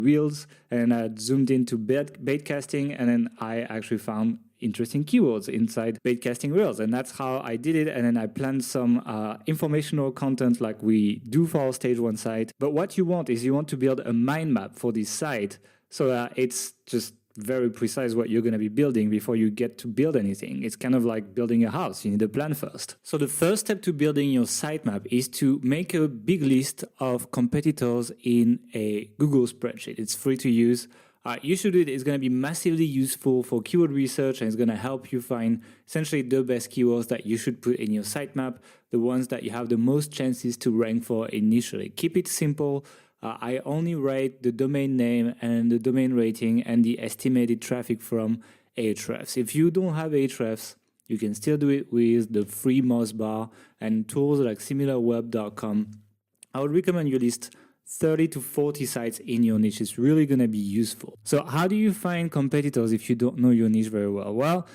reels, and I zoomed into bait casting, and then I actually found interesting keywords inside bait casting reels, and that's how I did it. And then I planned some informational content like we do for our stage 1 site. But what you want is you want to build a mind map for this site so that it's just very precise what you're going to be building before you get to build anything. It's kind of like building a house. You need a plan first. So the first step to building your sitemap is to make a big list of competitors in a Google spreadsheet. It's free to use. You should do it. It's going to be massively useful for keyword research, and it's going to help you find essentially the best keywords that you should put in your sitemap, the ones that you have the most chances to rank for initially. Keep it simple. I only rate the domain name and the domain rating and the estimated traffic from Ahrefs. If you don't have Ahrefs, you can still do it with the free Mossbar and tools like SimilarWeb.com. I would recommend you list 30 to 40 sites in your niche. It's really going to be useful. So how do you find competitors if you don't know your niche very well? Well,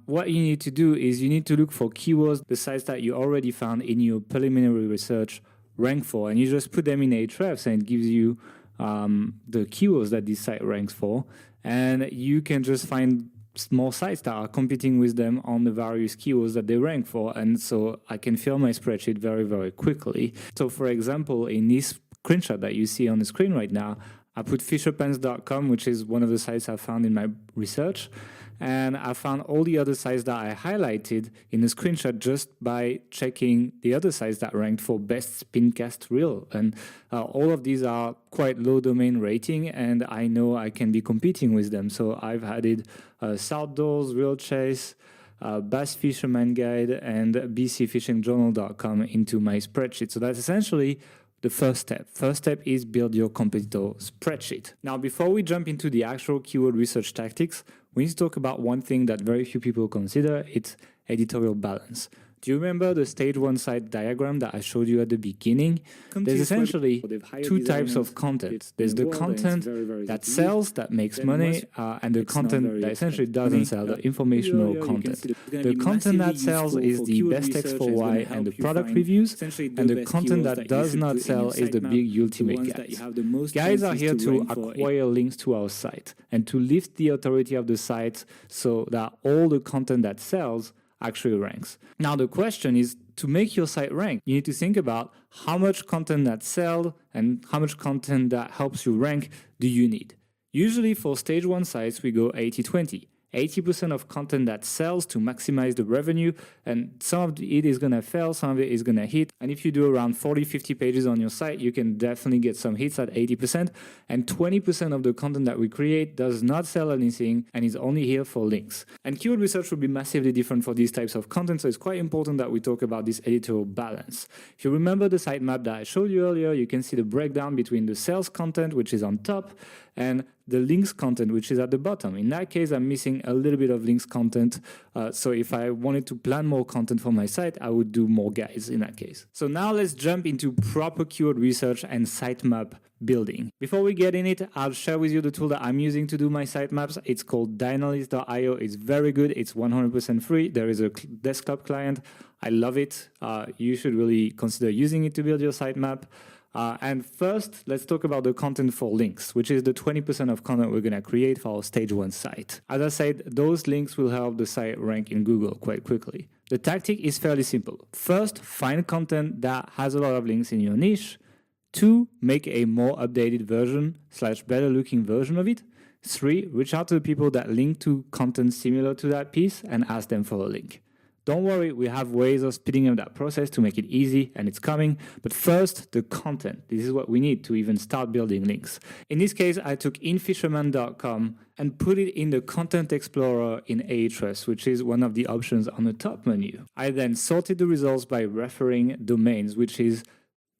what you need to do is you need to look for keywords, the sites that you already found in your preliminary research rank for, and you just put them in Ahrefs, and it gives you the keywords that this site ranks for, and you can just find small sites that are competing with them on the various keywords that they rank for, and so I can fill my spreadsheet very, very quickly. So for example, in this screenshot that you see on the screen right now, I put fisherpants.com, which is one of the sites I found in my research, and I found all the other sites that I highlighted in the screenshot just by checking the other sites that ranked for best spincast reel. And all of these are quite low domain rating, and I know I can be competing with them. So I've added Southdoors, Reel Chase, Bass Fisherman Guide, and bcfishingjournal.com into my spreadsheet. So that's essentially the first step. First step is build your competitor spreadsheet. Now, before we jump into the actual keyword research tactics, we need to talk about one thing that very few people consider. It's editorial balance. Do you remember the stage 1 site diagram that I showed you at the beginning? There's essentially two types of content. There's the content that sells, that makes money, and the content that essentially doesn't sell, the informational content. The content that sells is the best X for Y and the product reviews, and the content that does not sell is the big ultimate guides. Guides are here to acquire links to our site and to lift the authority of the site so that all the content that sells actually ranks. Now the question is, to make your site rank, you need to think about how much content that sells and how much content that helps you rank do you need. Usually for stage 1 sites, we go 80-20. 80% of content that sells to maximize the revenue, and some of it is going to fail, some of it is going to hit. And if you do around 40-50 pages on your site, you can definitely get some hits at 80%. And 20% of the content that we create does not sell anything and is only here for links. And keyword research will be massively different for these types of content, so it's quite important that we talk about this editorial balance. If you remember the sitemap that I showed you earlier, you can see the breakdown between the sales content, which is on top, and the links content, which is at the bottom. In that case, I'm missing a little bit of links content. So if I wanted to plan more content for my site, I would do more guides in that case. So now let's jump into proper keyword research and sitemap building. Before we get in it, I'll share with you the tool that I'm using to do my sitemaps. It's called Dynalyst.io. It's very good. It's 100% free. There is a desktop client. I love it. You should really consider using it to build your sitemap. And first, let's talk about the content for links, which is the 20% of content we're going to create for our stage 1 site. As I said, those links will help the site rank in Google quite quickly. The tactic is fairly simple. First, find content that has a lot of links in your niche. 2, make a more updated version / better looking version of it. 3, reach out to the people that link to content similar to that piece and ask them for a link. Don't worry, we have ways of speeding up that process to make it easy, and it's coming. But first, the content. This is what we need to even start building links. In this case, I took infisherman.com and put it in the Content Explorer in Ahrefs, which is one of the options on the top menu. I then sorted the results by referring domains, which is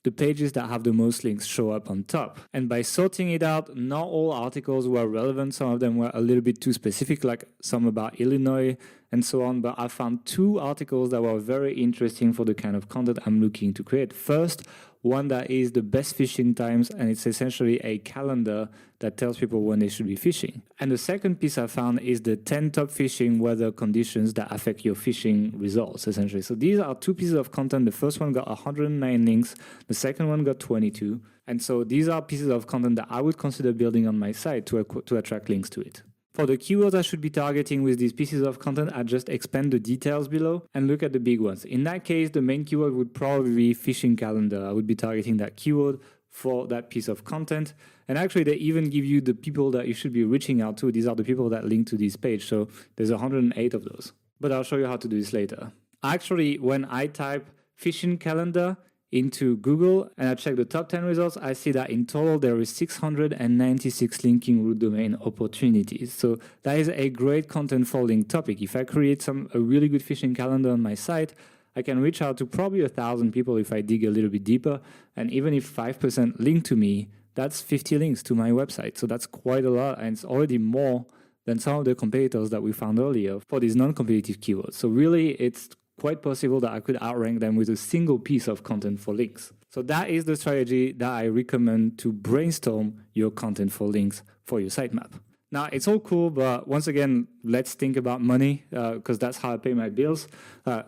the pages that have the most links show up on top. And by sorting it out, not all articles were relevant. Some of them were a little bit too specific, like some about Illinois and so on. But I found 2 articles that were very interesting for the kind of content I'm looking to create. First, one that is the best fishing times, and it's essentially a calendar that tells people when they should be fishing. And the second piece I found is the 10 top fishing weather conditions that affect your fishing results, essentially. So these are 2 pieces of content. The first one got 109 links. The second one got 22. And so these are pieces of content that I would consider building on my site to attract links to it. For the keywords I should be targeting with these pieces of content, I just expand the details below and look at the big ones. In that case, the main keyword would probably be fishing calendar. I would be targeting that keyword for that piece of content. And actually, they even give you the people that you should be reaching out to. These are the people that link to this page. So there's 108 of those. But I'll show you how to do this later. Actually, when I type fishing calendar into Google and I check the top 10 results, I see that in total there is 696 linking root domain opportunities. So that is a great content for link topic. If I create a really good fishing calendar on my site, I can reach out to probably 1,000 people if I dig a little bit deeper. And even if 5% link to me, that's 50 links to my website. So that's quite a lot, and it's already more than some of the competitors that we found earlier for these non-competitive keywords. So really, it's quite possible that I could outrank them with a single piece of content for links. So that is the strategy that I recommend to brainstorm your content for links for your sitemap. Now, it's all cool, but once again, let's think about money because that's how I pay my bills.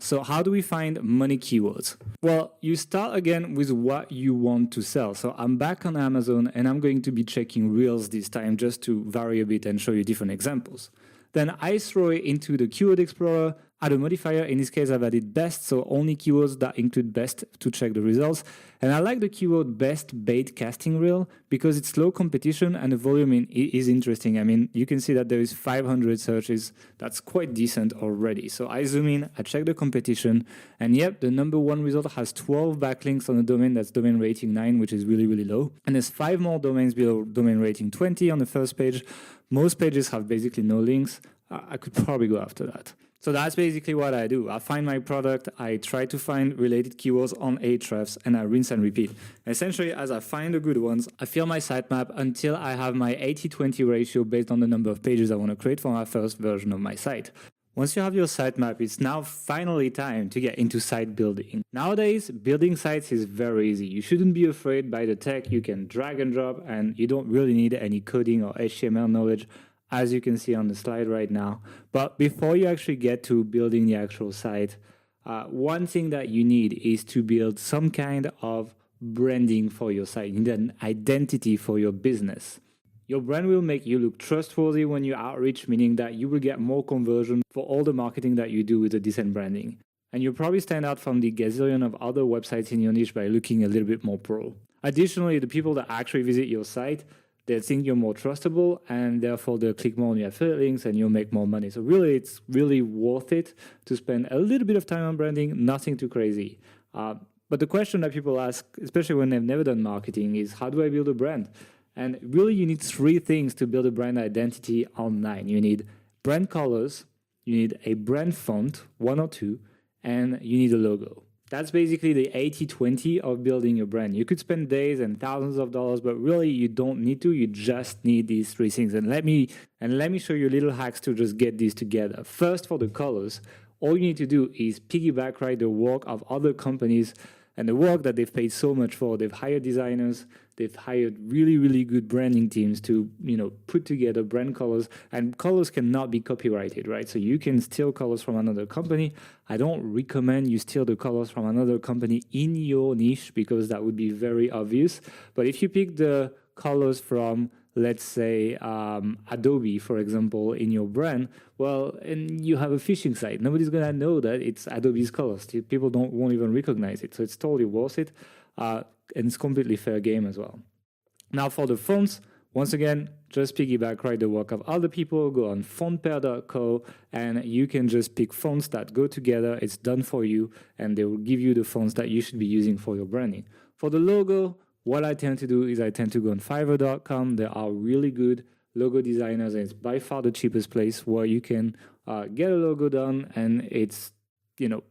So how do we find money keywords? Well, you start again with what you want to sell. So I'm back on Amazon and I'm going to be checking Reels this time just to vary a bit and show you different examples. Then I throw it into the Keyword Explorer, add a modifier. In this case, I've added best, so only keywords that include best to check the results. And I like the keyword best bait casting reel because it's low competition and the volume is interesting. I mean, you can see that there is 500 searches. That's quite decent already. So I zoom in, I check the competition, and yep, the number one result has 12 backlinks on a domain that's domain rating 9, which is really, really low. And there's 5 more domains below domain rating 20 on the first page. Most pages have basically no links. I could probably go after that. So that's basically what I do. I find my product, I try to find related keywords on Ahrefs, and I rinse and repeat. Essentially, as I find the good ones, I fill my sitemap until I have my 80-20 ratio based on the number of pages I want to create for my first version of my site. Once you have your sitemap, it's now finally time to get into site building. Nowadays, building sites is very easy. You shouldn't be afraid by the tech. You can drag and drop, and you don't really need any coding or HTML knowledge, as you can see on the slide right now. But before you actually get to building the actual site, one thing that you need is to build some kind of branding for your site. You need an identity for your business. Your brand will make you look trustworthy when you outreach, meaning that you will get more conversion for all the marketing that you do with a decent branding. And you'll probably stand out from the gazillion of other websites in your niche by looking a little bit more pro. Additionally, the people that actually visit your site, they think you're more trustable, and therefore they'll click more on your affiliate links and you'll make more money. So really, it's really worth it to spend a little bit of time on branding, nothing too crazy. But the question that people ask, especially when they've never done marketing, is how do I build a brand? And really, you need 3 things to build a brand identity online. You need brand colors, you need a brand font, 1 or 2, and you need a logo. That's basically the 80-20 of building your brand. You could spend days and thousands of dollars, but really you don't need to. You just need these 3 things. And let me show you little hacks to just get these together. First, for the colors, all you need to do is piggyback right the work of other companies and the work that they've paid so much for. They've hired designers, they've hired really, really good branding teams to, put together brand colors, and colors cannot be copyrighted, right? So you can steal colors from another company. I don't recommend you steal the colors from another company in your niche because that would be very obvious. But if you pick the colors from, let's say, Adobe, for example, in your brand, well, and you have a phishing site, nobody's going to know that it's Adobe's colors. People won't even recognize it. So it's totally worth it. And it's completely fair game as well. Now for the fonts, once again, just piggyback right the work of other people, go on fontpair.co, and you can just pick fonts that go together. It's done for you, and they will give you the fonts that you should be using for your branding. For the logo, what I tend to do is I tend to go on Fiverr.com. There are really good logo designers, and it's by far the cheapest place where you can get a logo done, and it's,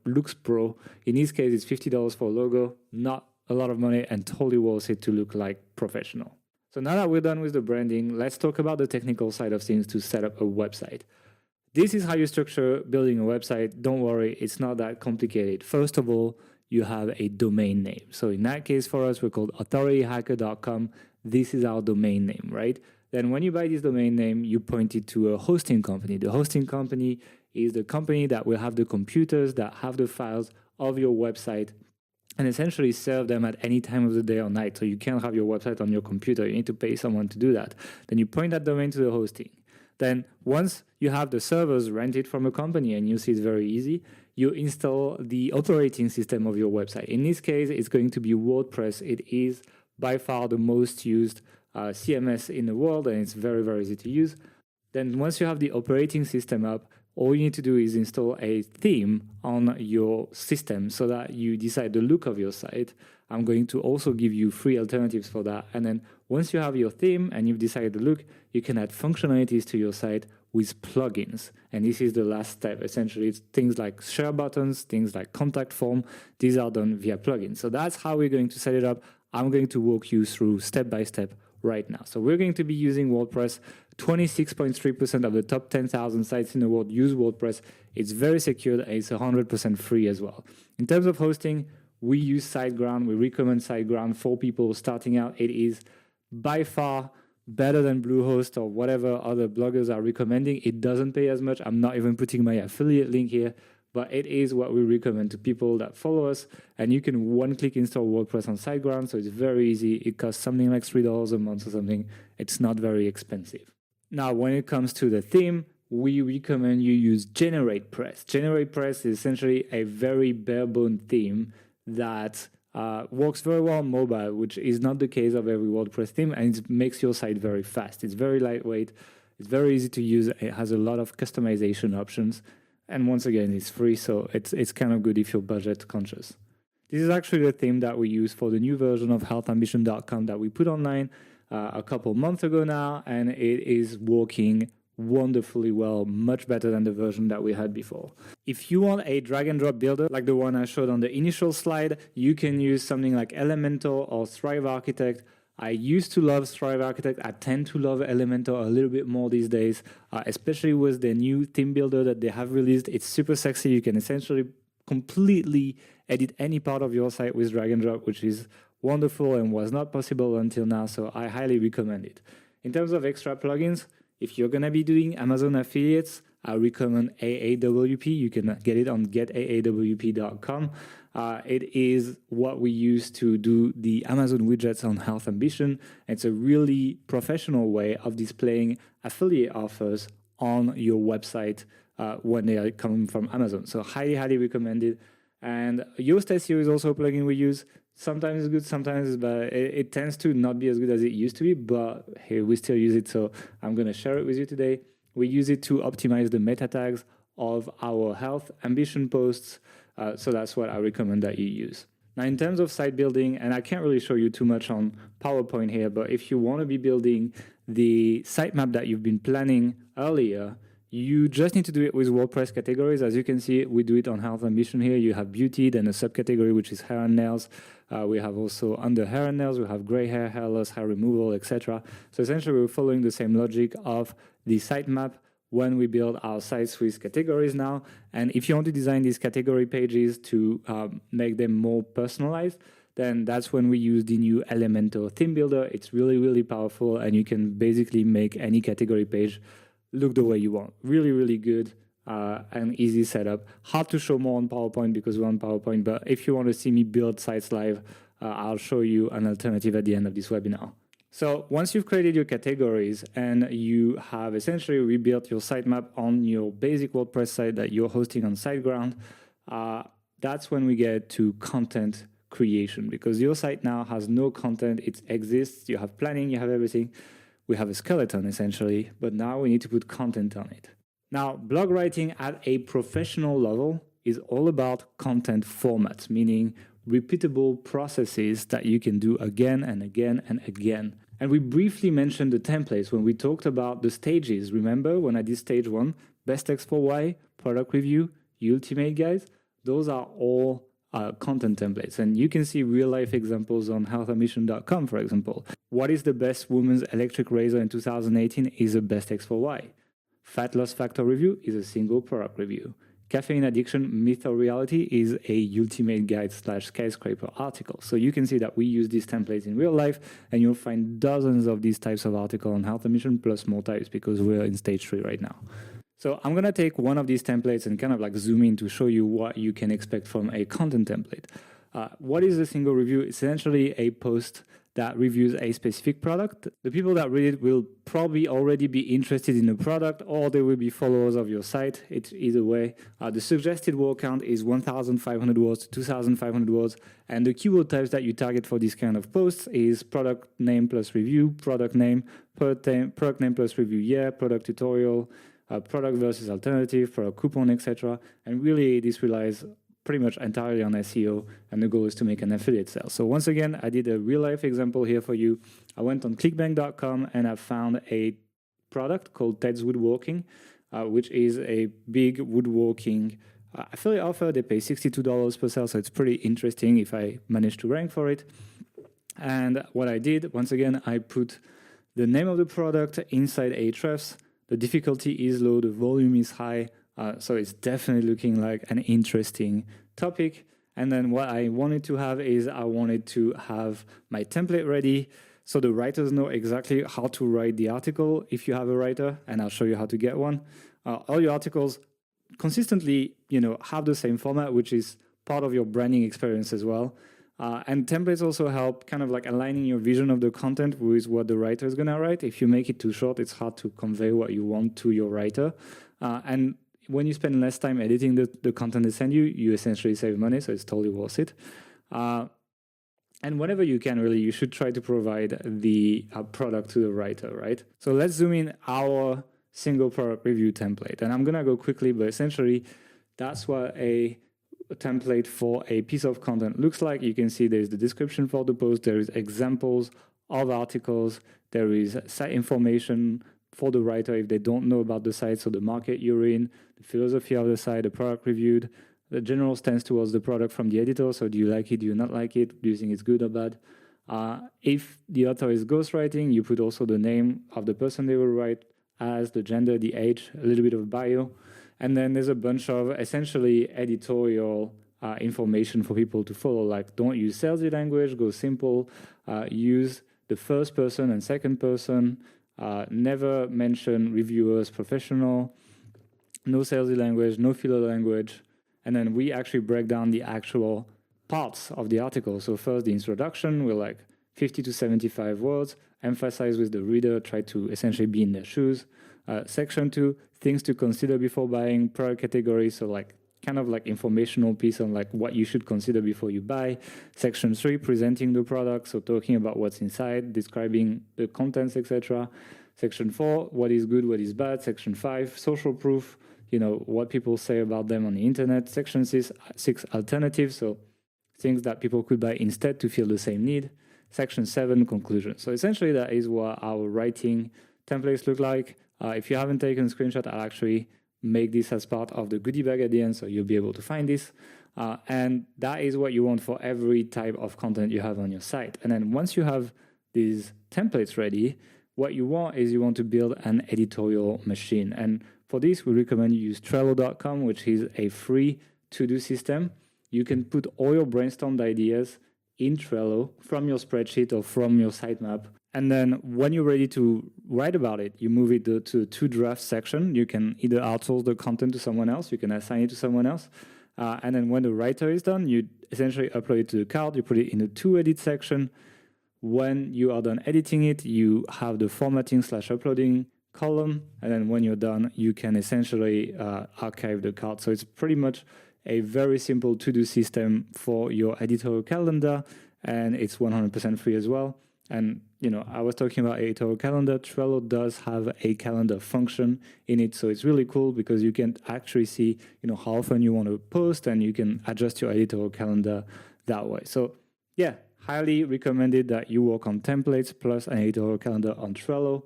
looks pro. In this case, it's $50 for a logo, not a lot of money, and totally worth it to look like professional. So now that we're done with the branding, let's talk about the technical side of things to set up a website. This is how you structure building a website. Don't worry, it's not that complicated. First of all, you have a domain name. So in that case for us, we're called authorityhacker.com. This is our domain name, right? Then when you buy this domain name, you point it to a hosting company. The hosting company is the company that will have the computers that have the files of your website and essentially serve them at any time of the day or night. So you can't have your website on your computer. You need to pay someone to do that. Then you point that domain to the hosting. Then once you have the servers rented from a company, and you see it's very easy, you install the operating system of your website. In this case, it's going to be WordPress. It is by far the most used CMS in the world, and it's very, very easy to use. Then once you have the operating system up, all you need to do is install a theme on your system so that you decide the look of your site. I'm going to also give you free alternatives for that. And then once you have your theme and you've decided the look, you can add functionalities to your site with plugins. And this is the last step. Essentially, it's things like share buttons, things like contact form. These are done via plugins. So that's how we're going to set it up. I'm going to walk you through step by step right now. So we're going to be using WordPress. 26.3% of the top 10,000 sites in the world use WordPress. It's very secure and it's 100% free as well. In terms of hosting, we use SiteGround. We recommend SiteGround for people starting out. It is by far better than Bluehost or whatever other bloggers are recommending. It doesn't pay as much. I'm not even putting my affiliate link here, but it is what we recommend to people that follow us. And you can one-click install WordPress on SiteGround, so it's very easy. It costs something like $3 a month or something. It's not very expensive. Now, when it comes to the theme, we recommend you use GeneratePress. GeneratePress is essentially a very bare-bone theme that works very well on mobile, which is not the case of every WordPress theme, and it makes your site very fast. It's very lightweight. It's very easy to use. It has a lot of customization options. And once again, it's free, so it's kind of good if you're budget conscious. This is actually the theme that we use for the new version of healthambition.com that we put online a couple months ago now, and it is working wonderfully well, much better than the version that we had before. If you want a drag and drop builder like the one I showed on the initial slide, you can use something like Elementor or Thrive Architect. I used to love Thrive Architect. I tend to love Elementor a little bit more these days, especially with the new theme builder that they have released. It's super sexy. You can essentially completely edit any part of your site with drag and drop, which is wonderful and was not possible until now, so I highly recommend it. In terms of extra plugins, if you're going to be doing Amazon affiliates, I recommend AAWP. You can get it on getaawp.com. It is what we use to do the Amazon widgets on Health Ambition. It's a really professional way of displaying affiliate offers on your website when they are coming from Amazon. So highly, highly recommended. And Yoast SEO is also a plugin we use. Sometimes it's good, sometimes it's bad. It tends to not be as good as it used to be, but hey, we still use it, so I'm going to share it with you today. We use it to optimize the meta tags of our Health Ambition posts, so that's what I recommend that you use. Now, in terms of site building, and I can't really show you too much on PowerPoint here, but if you want to be building the sitemap that you've been planning earlier, you just need to do it with WordPress categories. As you can see, we do it on Health Ambition here. You have beauty, then a subcategory, which is hair and nails. We have also under hair and nails, we have gray hair, hair loss, hair removal, etc. So essentially, we're following the same logic of the sitemap when we build our sites with categories now. And if you want to design these category pages to make them more personalized, then that's when we use the new Elementor theme builder. It's really, really powerful, and you can basically make any category page look the way you want. Really, really good and easy setup. Hard to show more on PowerPoint because we're on PowerPoint, but if you want to see me build sites live, I'll show you an alternative at the end of this webinar. So once you've created your categories and you have essentially rebuilt your sitemap on your basic WordPress site that you're hosting on SiteGround, that's when we get to content creation, because your site now has no content. It exists. You have planning, you have everything. We have a skeleton essentially, but now we need to put content on it. Now, blog writing at a professional level is all about content formats, meaning repeatable processes that you can do again and again and again. And we briefly mentioned the templates when we talked about the stages. Remember when I did stage 1, best text for why, product review, ultimate guides? Those are all content templates, and you can see real life examples on healthambition.com, for example. What is the best women's electric razor in 2018 is a best text for why. Fat loss factor review is a single product review. Caffeine addiction, myth or reality is a ultimate guide / skyscraper article. So you can see that we use these templates in real life, and you'll find dozens of these types of articles on Health Ambition, plus more types because we're in stage 3 right now. So I'm going to take one of these templates and kind of like zoom in to show you what you can expect from a content template. What is a single review? Essentially a post that reviews a specific product. The people that read it will probably already be interested in the product, or they will be followers of your site. It's either way. The suggested word count is 1,500 words to 2,500 words. And the keyword types that you target for this kind of posts is product name plus review, product name plus review, product tutorial, product versus alternative, product coupon, etc. And really, this relies pretty much entirely on SEO, and the goal is to make an affiliate sale. So once again, I did a real-life example here for you. I went on clickbank.com and I found a product called Ted's Woodworking, which is a big woodworking affiliate offer. They pay $62 per sale, so it's pretty interesting if I manage to rank for it. And what I did, once again, I put the name of the product inside Ahrefs. The difficulty is low, the volume is high, so it's definitely looking like an interesting topic. And then what I wanted to have is I wanted to have my template ready so the writers know exactly how to write the article if you have a writer, and I'll show you how to get one. All your articles consistently, have the same format, which is part of your branding experience as well. And templates also help kind of like aligning your vision of the content with what the writer is going to write. If you make it too short, it's hard to convey what you want to your writer. And when you spend less time editing the content they send you, you essentially save money, so it's totally worth it. And whenever you can, really, you should try to provide the product to the writer, right? So let's zoom in our single product review template. And I'm going to go quickly, but essentially, that's what a template for a piece of content looks like. You can see there's the description for the post, there is examples of articles, there is site information for the writer if they don't know about the site, so the market you're in, the philosophy of the site, the product reviewed, the general stance towards the product from the editor, so do you like it, do you not like it, do you think it's good or bad. If the author is ghostwriting, you put also the name of the person they will write as, the gender, the age, a little bit of bio, and then there's a bunch of essentially editorial information for people to follow, like don't use salesy language, go simple, use the first person and second person, never mention reviewers professional, no salesy language, no filler language, and then we actually break down the actual parts of the article. So first, the introduction, we're like 50 to 75 words, emphasize with the reader, try to essentially be in their shoes. Section 2, things to consider before buying, product category, so like kind of like informational piece on like what you should consider before you buy. Section 3, presenting the product, so talking about what's inside, describing the contents, etc. Section 4, what is good, what is bad. Section 5, social proof, what people say about them on the internet. Section 6, alternatives, so things that people could buy instead to feel the same need. Section 7, conclusion. So essentially that is what our writing templates look like. If you haven't taken a screenshot, I'll actually make this as part of the goodie bag at the end, so you'll be able to find this. And that is what you want for every type of content you have on your site. And then once you have these templates ready, what you want is you want to build an editorial machine. And for this, we recommend you use Trello.com, which is a free to-do system. You can put all your brainstormed ideas in Trello from your spreadsheet or from your sitemap. And then when you're ready to write about it, you move it to to draft section. You can either outsource the content to someone else, you can assign it to someone else. And then when the writer is done, you essentially upload it to the cart, you put it in the to edit section. When you are done editing it, you have the formatting/uploading column. And then when you're done, you can essentially archive the cart. So it's pretty much a very simple to-do system for your editorial calendar, and it's 100% free as well. And, I was talking about editorial calendar. Trello does have a calendar function in it, so it's really cool because you can actually see, how often you want to post, and you can adjust your editorial calendar that way. So, yeah, highly recommended that you work on templates plus an editorial calendar on Trello.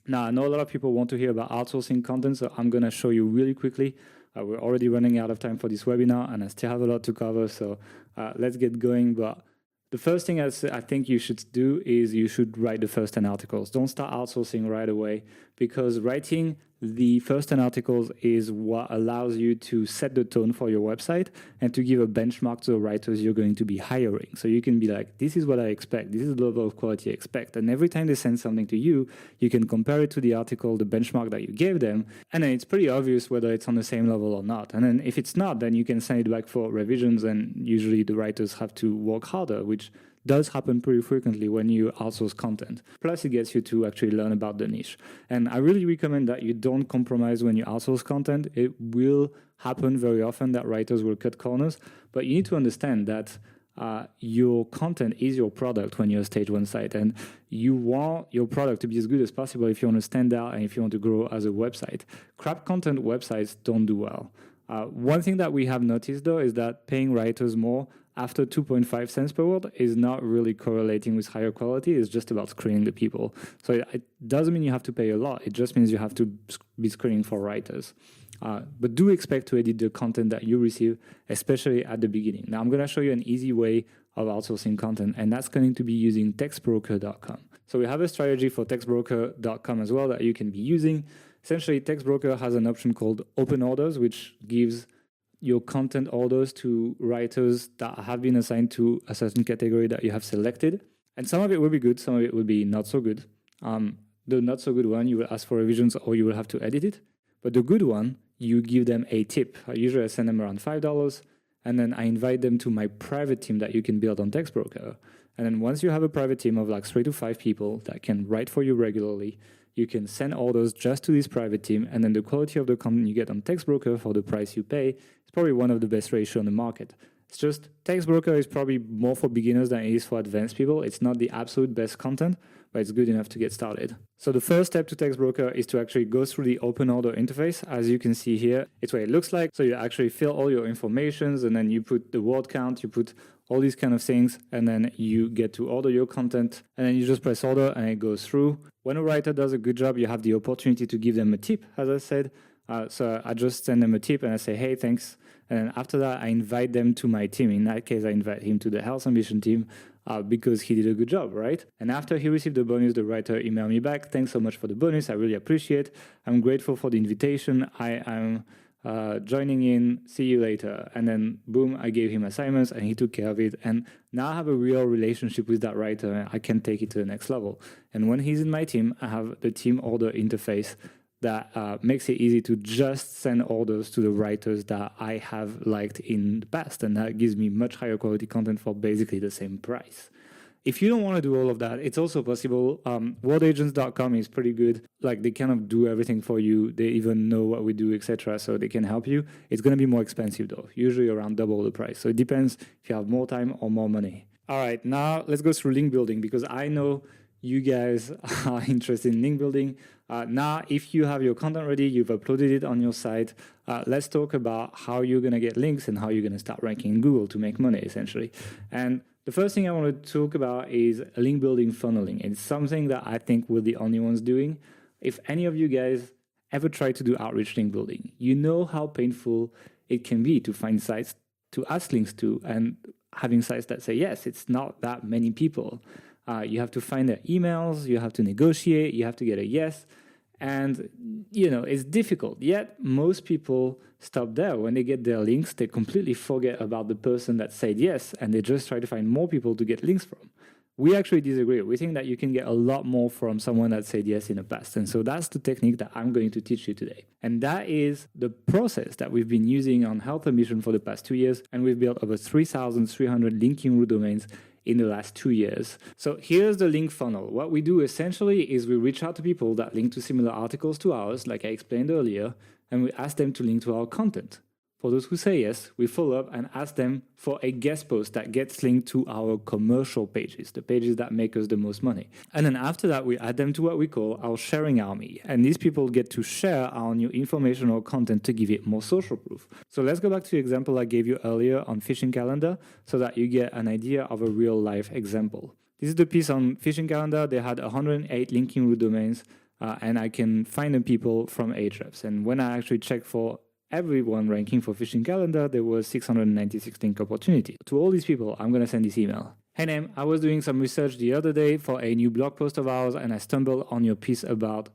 Now, I know a lot of people want to hear about outsourcing content, so I'm going to show you really quickly. We're already running out of time for this webinar, and I still have a lot to cover, so let's get going. But the first thing I think you should do is you should write the first 10 articles. Don't start outsourcing right away, because writing the first 10 articles is what allows you to set the tone for your website and to give a benchmark to the writers you're going to be hiring. So you can be like, this is what I expect. This is the level of quality I expect. And every time they send something to you, you can compare it to the article, the benchmark that you gave them. And then it's pretty obvious whether it's on the same level or not. And then if it's not, then you can send it back for revisions. And usually the writers have to work harder, which does happen pretty frequently when you outsource content. Plus, it gets you to actually learn about the niche. And I really recommend that you don't compromise when you outsource content. It will happen very often that writers will cut corners, but you need to understand that your content is your product when you're a stage one site, and you want your product to be as good as possible if you want to stand out and if you want to grow as a website. Crap content websites don't do well. One thing that we have noticed, though, is that paying writers more after 2.5 cents per word is not really correlating with higher quality. It's just about screening the people. So it doesn't mean you have to pay a lot. It just means you have to be screening for writers. But do expect to edit the content that you receive, especially at the beginning. Now, I'm going to show you an easy way of outsourcing content, and that's going to be using textbroker.com. So we have a strategy for textbroker.com as well that you can be using. Essentially, Textbroker has an option called Open Orders, which gives your content orders to writers that have been assigned to a certain category that you have selected. And some of it will be good, some of it will be not so good. The not so good one, you will ask for revisions or you will have to edit it. But the good one, you give them a tip. Usually I send them around $5, and then I invite them to my private team that you can build on Textbroker. And then once you have a private team of like 3 to 5 people that can write for you regularly, you can send orders just to this private team, and then the quality of the content you get on Textbroker for the price you pay is probably one of the best ratio on the market. It's just Textbroker is probably more for beginners than it is for advanced people. It's not the absolute best content, but it's good enough to get started. So the first step to Textbroker is to actually go through the open order interface. As you can see here, it's what it looks like. So you actually fill all your informations, and then you put the word count, you put all these kind of things, and then you get to order your content, and then you just press order and it goes through. When a writer does a good job, you have the opportunity to give them a tip, as I said. So I just send them a tip and I say, hey, thanks. And then after that, I invite them to my team. In that case, I invite him to the Health Ambition team because he did a good job, right? And after he received the bonus, the writer emailed me back. Thanks so much for the bonus. I really appreciate it. I'm grateful for the invitation. I am joining in. See you later. And then boom, I gave him assignments and he took care of it. And now I have a real relationship with that writer and I can take it to the next level. And when he's in my team, I have the team order interface that makes it easy to just send orders to the writers that I have liked in the past. And that gives me much higher quality content for basically the same price. If you don't want to do all of that, it's also possible. Wordagents.com is pretty good. Like, they kind of do everything for you. They even know what we do, etc. So they can help you. It's going to be more expensive though, usually around double the price. So it depends if you have more time or more money. All right, now let's go through link building because I know you guys are interested in link building. Now, if you have your content ready, you've uploaded it on your site, let's talk about how you're going to get links and how you're going to start ranking in Google to make money, essentially. And the first thing I want to talk about is link building funneling. It's something that I think we're the only ones doing. If any of you guys ever try to do outreach link building, you know how painful it can be to find sites to ask links to, and having sites that say, yes, it's not that many people. You have to find their emails, you have to negotiate, you have to get a yes. And, you know, it's difficult. Yet most people stop there. When they get their links, they completely forget about the person that said yes, and they just try to find more people to get links from. We actually disagree. We think that you can get a lot more from someone that said yes in the past. And so that's the technique that I'm going to teach you today. And that is the process that we've been using on Health Ambition for the past 2 years. And we've built over 3,300 linking root domains in the last 2 years. So here's the link funnel. What we do essentially is we reach out to people that link to similar articles to ours, like I explained earlier, and we ask them to link to our content. For those who say yes, we follow up and ask them for a guest post that gets linked to our commercial pages, the pages that make us the most money. And then after that, we add them to what we call our sharing army. And these people get to share our new informational content to give it more social proof. So let's go back to the example I gave you earlier on Fishing Calendar so that you get an idea of a real life example. This is the piece on Fishing Calendar. They had 108 linking root domains, and I can find the people from Ahrefs. And when I actually check for everyone ranking for Fishing Calendar, there was 696 link opportunities. To all these people, I'm going to send this email. Hey Naim, I was doing some research the other day for a new blog post of ours and I stumbled on your piece about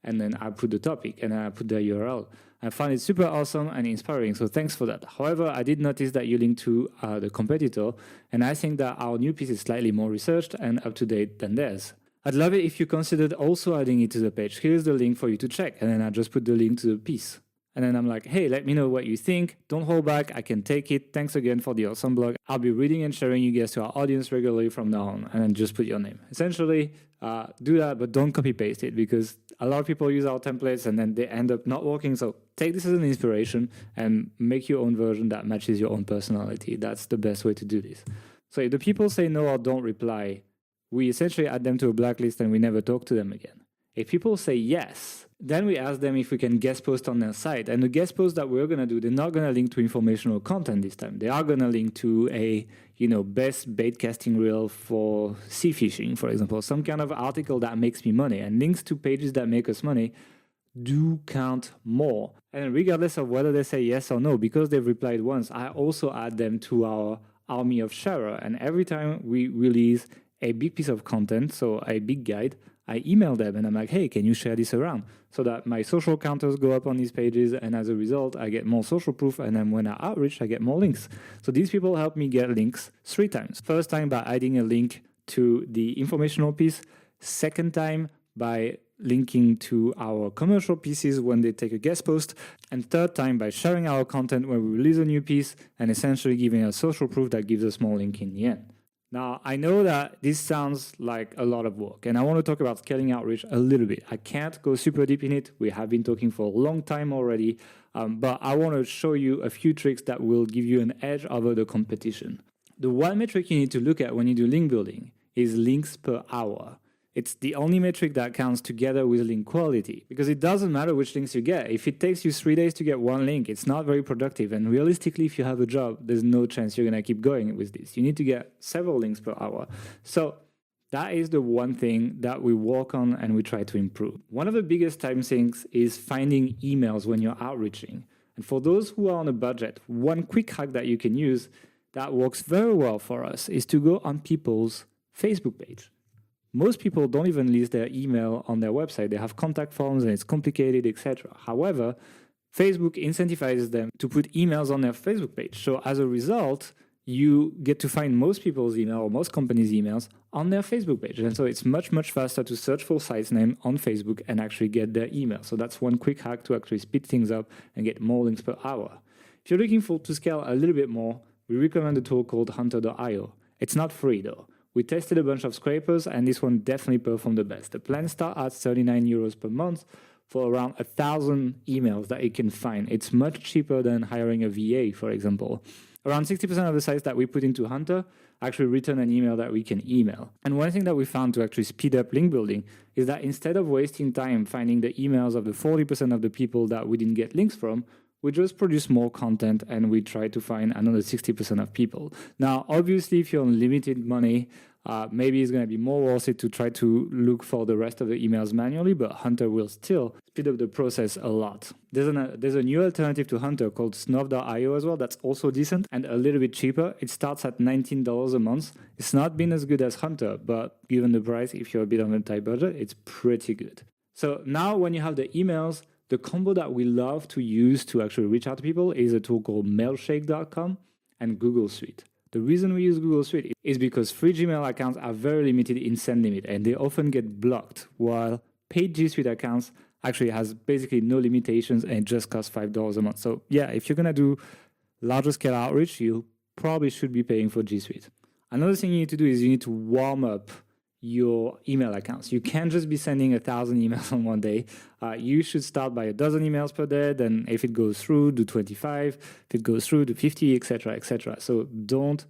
and then I put the topic and I put the URL. I found it super awesome and inspiring, so thanks for that. However, I did notice that you link to the competitor, and I think that our new piece is slightly more researched and up-to-date than theirs. I'd love it if you considered also adding it to the page. Here's the link for you to check, and then I just put the link to the piece. And then I'm like, hey, let me know what you think. Don't hold back. I can take it. Thanks again for the awesome blog. I'll be reading and sharing you guys to our audience regularly from now on. And then just put your name. Essentially, do that, but don't copy paste it, because a lot of people use our templates and then they end up not working. So take this as an inspiration and make your own version that matches your own personality. That's the best way to do this. So if the people say no or don't reply, we essentially add them to a blacklist and we never talk to them again. If people say yes, then we ask them if we can guest post on their site. And the guest post that we're going to do, they're not going to link to informational content this time. They are going to link to a, best bait casting reel for sea fishing, for example, some kind of article that makes me money. And links to pages that make us money do count more. And regardless of whether they say yes or no, because they've replied once, I also add them to our army of sharer. And every time we release a big piece of content, so a big guide, I email them and I'm like, hey, can you share this around? So that my social counters go up on these pages, and as a result, I get more social proof, and then when I outreach, I get more links. So these people help me get links 3 times. First time by adding a link to the informational piece, second time by linking to our commercial pieces when they take a guest post, and third time by sharing our content when we release a new piece and essentially giving us social proof that gives us more link in the end. Now, I know that this sounds like a lot of work, and I want to talk about scaling outreach a little bit. I can't go super deep in it. We have been talking for a long time already, but I want to show you a few tricks that will give you an edge over the competition. The one metric you need to look at when you do link building is links per hour. It's the only metric that counts together with link quality, because it doesn't matter which links you get. If it takes you 3 days to get one link, it's not very productive. And realistically, if you have a job, there's no chance you're going to keep going with this. You need to get several links per hour. So that is the one thing that we work on and we try to improve. One of the biggest time sinks is finding emails when you're outreaching. And for those who are on a budget, one quick hack that you can use that works very well for us is to go on people's Facebook page. Most people don't even list their email on their website. They have contact forms and it's complicated, etc. However, Facebook incentivizes them to put emails on their Facebook page. So as a result, you get to find most people's email or most companies' emails on their Facebook page. And so it's much, much faster to search for site's name on Facebook and actually get their email. So that's one quick hack to actually speed things up and get more links per hour. If you're looking to scale a little bit more, we recommend a tool called Hunter.io. It's not free though. We tested a bunch of scrapers, and this one definitely performed the best. The plan starts at 39 euros per month for around 1,000 emails that it can find. It's much cheaper than hiring a VA, for example. Around 60% of the sites that we put into Hunter actually return an email that we can email. And one thing that we found to actually speed up link building is that instead of wasting time finding the emails of the 40% of the people that we didn't get links from, we just produce more content and we try to find another 60% of people. Now, obviously, if you're on limited money, maybe it's going to be more worth it to try to look for the rest of the emails manually, but Hunter will still speed up the process a lot. There's a new alternative to Hunter called Snuff.io as well that's also decent and a little bit cheaper. It starts at $19 a month. It's not been as good as Hunter, but given the price, if you're a bit on a tight budget, it's pretty good. So now when you have the emails, the combo that we love to use to actually reach out to people is a tool called Mailshake.com and Google Suite. The reason we use Google Suite is because free Gmail accounts are very limited in send limit and they often get blocked, while paid G Suite accounts actually has basically no limitations and it just costs $5 a month. So yeah, if you're going to do larger scale outreach, you probably should be paying for G Suite. Another thing you need to do is you need to warm up your email accounts. You can't just be sending 1,000 emails on one day. You should start by 12 emails per day. Then if it goes through, do 25. If it goes through, do 50, etc., etc. So don't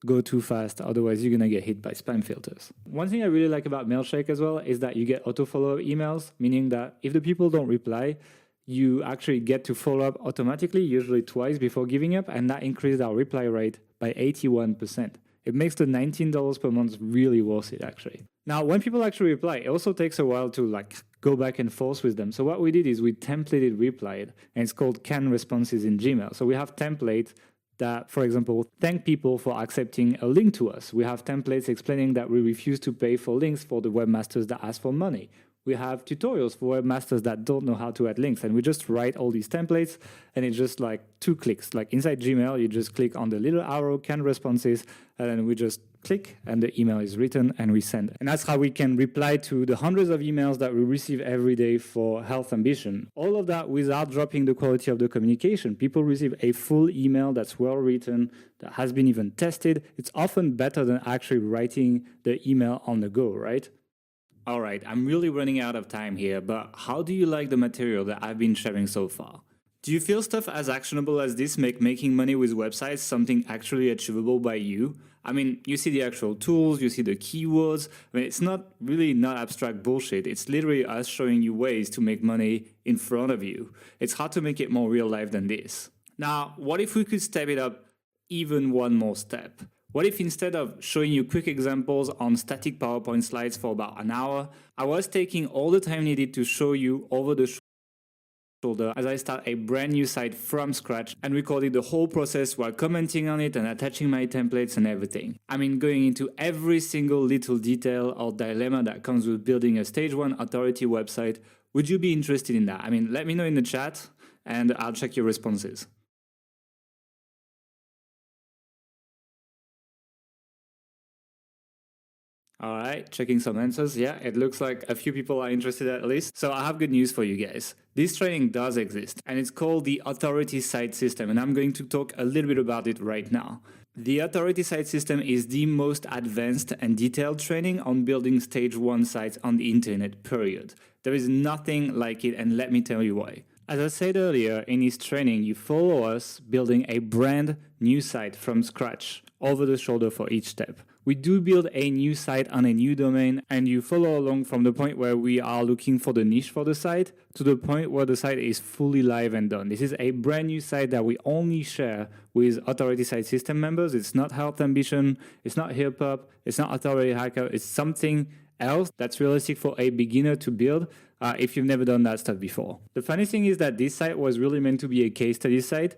go too fast. Otherwise, you're going to get hit by spam filters. One thing I really like about Mailshake as well is that you get auto follow-up emails, meaning that if the people don't reply, you actually get to follow up automatically, usually twice before giving up. And that increased our reply rate by 81%. It makes the $19 per month really worth it, actually. Now, when people actually reply, it also takes a while to go back and forth with them. So what we did is we templated replied, and it's called canned responses in Gmail. So we have templates that, for example, thank people for accepting a link to us. We have templates explaining that we refuse to pay for links for the webmasters that ask for money. We have tutorials for webmasters that don't know how to add links, and we just write all these templates, and it's just like 2 clicks. Like inside Gmail, you just click on the little arrow, canned responses, and then we just click and the email is written and we send. And that's how we can reply to the hundreds of emails that we receive every day for Health Ambition. All of that without dropping the quality of the communication. People receive a full email that's well written, that has been even tested. It's often better than actually writing the email on the go, right? All right, I'm really running out of time here, but how do you like the material that I've been sharing so far? Do you feel stuff as actionable as this make making money with websites something actually achievable by you? I mean, you see the actual tools, you see the keywords. I mean, it's not abstract bullshit. It's literally us showing you ways to make money in front of you. It's hard to make it more real life than this. Now, what if we could step it up even one more step? What if instead of showing you quick examples on static PowerPoint slides for about an hour, I was taking all the time needed to show you over the shoulder as I start a brand new site from scratch and recorded the whole process while commenting on it and attaching my templates and everything. I mean, going into every single little detail or dilemma that comes with building a stage 1 authority website. Would you be interested in that? I mean, let me know in the chat and I'll check your responses. All right, checking some answers. Yeah, it looks like a few people are interested at least. So I have good news for you guys. This training does exist and it's called the Authority Site System, and I'm going to talk a little bit about it right now. The Authority Site System is the most advanced and detailed training on building stage 1 sites on the internet, period. There is nothing like it, and let me tell you why. As I said earlier, in this training, you follow us building a brand new site from scratch, over the shoulder for each step. We do build a new site on a new domain, and you follow along from the point where we are looking for the niche for the site to the point where the site is fully live and done. This is a brand new site that we only share with Authority Site System members. It's not Health Ambition, it's not Hip Hop, it's not Authority Hacker, it's something else that's realistic for a beginner to build if you've never done that stuff before. The funny thing is that this site was really meant to be a case study site.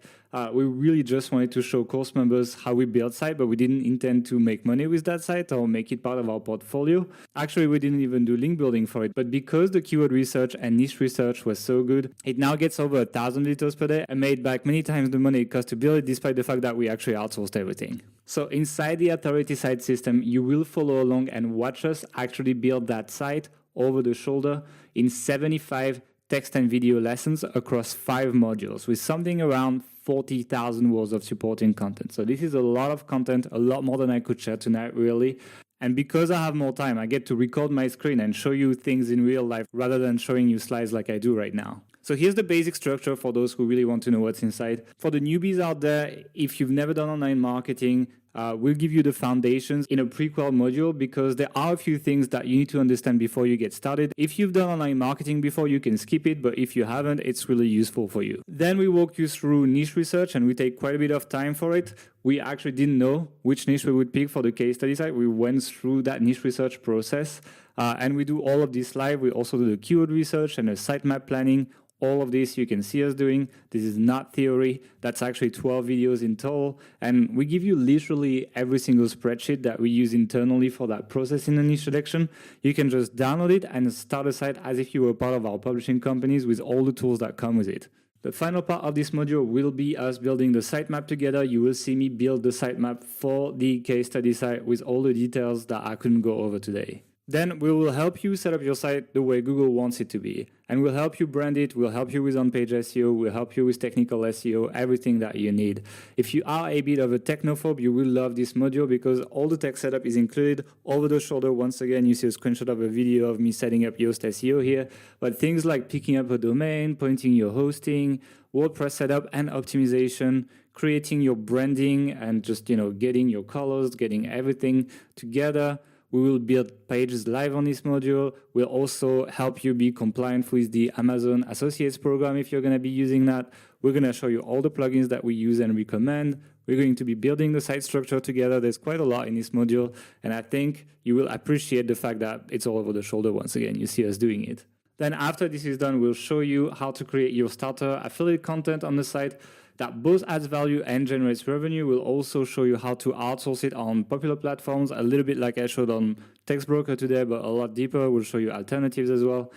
We really just wanted to show course members how we build site, but we didn't intend to make money with that site or make it part of our portfolio. Actually, we didn't even do link building for it, but because the keyword research and niche research was so good, it now gets over 1,000 liters per day and made back many times the money it cost to build it, despite the fact that we actually outsourced everything. So inside the Authority Site System, you will follow along and watch us actually build that site over the shoulder in 75 text and video lessons across 5 modules with something around 40,000 words of supporting content. So this is a lot of content, a lot more than I could share tonight, really. And because I have more time, I get to record my screen and show you things in real life rather than showing you slides like I do right now. So here's the basic structure for those who really want to know what's inside. For the newbies out there, if you've never done online marketing, we'll give you the foundations in a prequel module because there are a few things that you need to understand before you get started. If you've done online marketing before, you can skip it, but if you haven't, it's really useful for you. Then we walk you through niche research and we take quite a bit of time for it. We actually didn't know which niche we would pick for the case study site. We went through that niche research process and we do all of this live. We also do the keyword research and the sitemap planning. All of this you can see us doing. This is not theory. That's actually 12 videos in total. And we give you literally every single spreadsheet that we use internally for that process in the niche selection. You can just download it and start a site as if you were part of our publishing companies with all the tools that come with it. The final part of this module will be us building the sitemap together. You will see me build the sitemap for the case study site with all the details that I couldn't go over today. Then we will help you set up your site the way Google wants it to be. And we'll help you brand it, we'll help you with on-page SEO, we'll help you with technical SEO, everything that you need. If you are a bit of a technophobe, you will love this module because all the tech setup is included over the shoulder. Once again, you see a screenshot of a video of me setting up Yoast SEO here. But things like picking up a domain, pointing your hosting, WordPress setup and optimization, creating your branding and just, getting your colors, getting everything together. We will build pages live on this module. We'll also help you be compliant with the Amazon Associates program if you're going to be using that. We're going to show you all the plugins that we use and recommend. We're going to be building the site structure together. There's quite a lot in this module, and I think you will appreciate the fact that it's all over the shoulder once again. You see us doing it. Then after this is done, we'll show you how to create your starter affiliate content on the site. that both adds value and generates revenue. We'll also show you how to outsource it on popular platforms, a little bit like I showed on Textbroker today, but a lot deeper. We'll show you alternatives as well.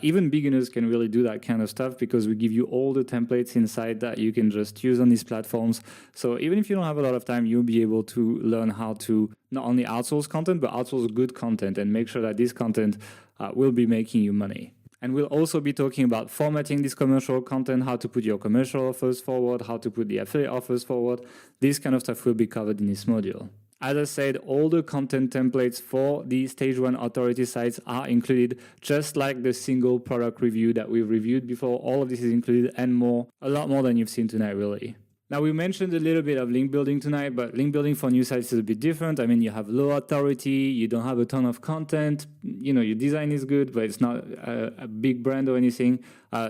Even beginners can really do that kind of stuff because we give you all the templates inside that you can just use on these platforms. So even if you don't have a lot of time, you'll be able to learn how to not only outsource content, but outsource good content and make sure that this content will be making you money. And we'll also be talking about formatting this commercial content, how to put your commercial offers forward, how to put the affiliate offers forward. This kind of stuff will be covered in this module. As I said, all the content templates for the Stage 1 authority sites are included, just like the single product review that we've reviewed before. All of this is included and more, a lot more than you've seen tonight, really. Now, we mentioned a little bit of link building tonight, but link building for new sites is a bit different. I mean, you have low authority, you don't have a ton of content, your design is good, but it's not a big brand or anything.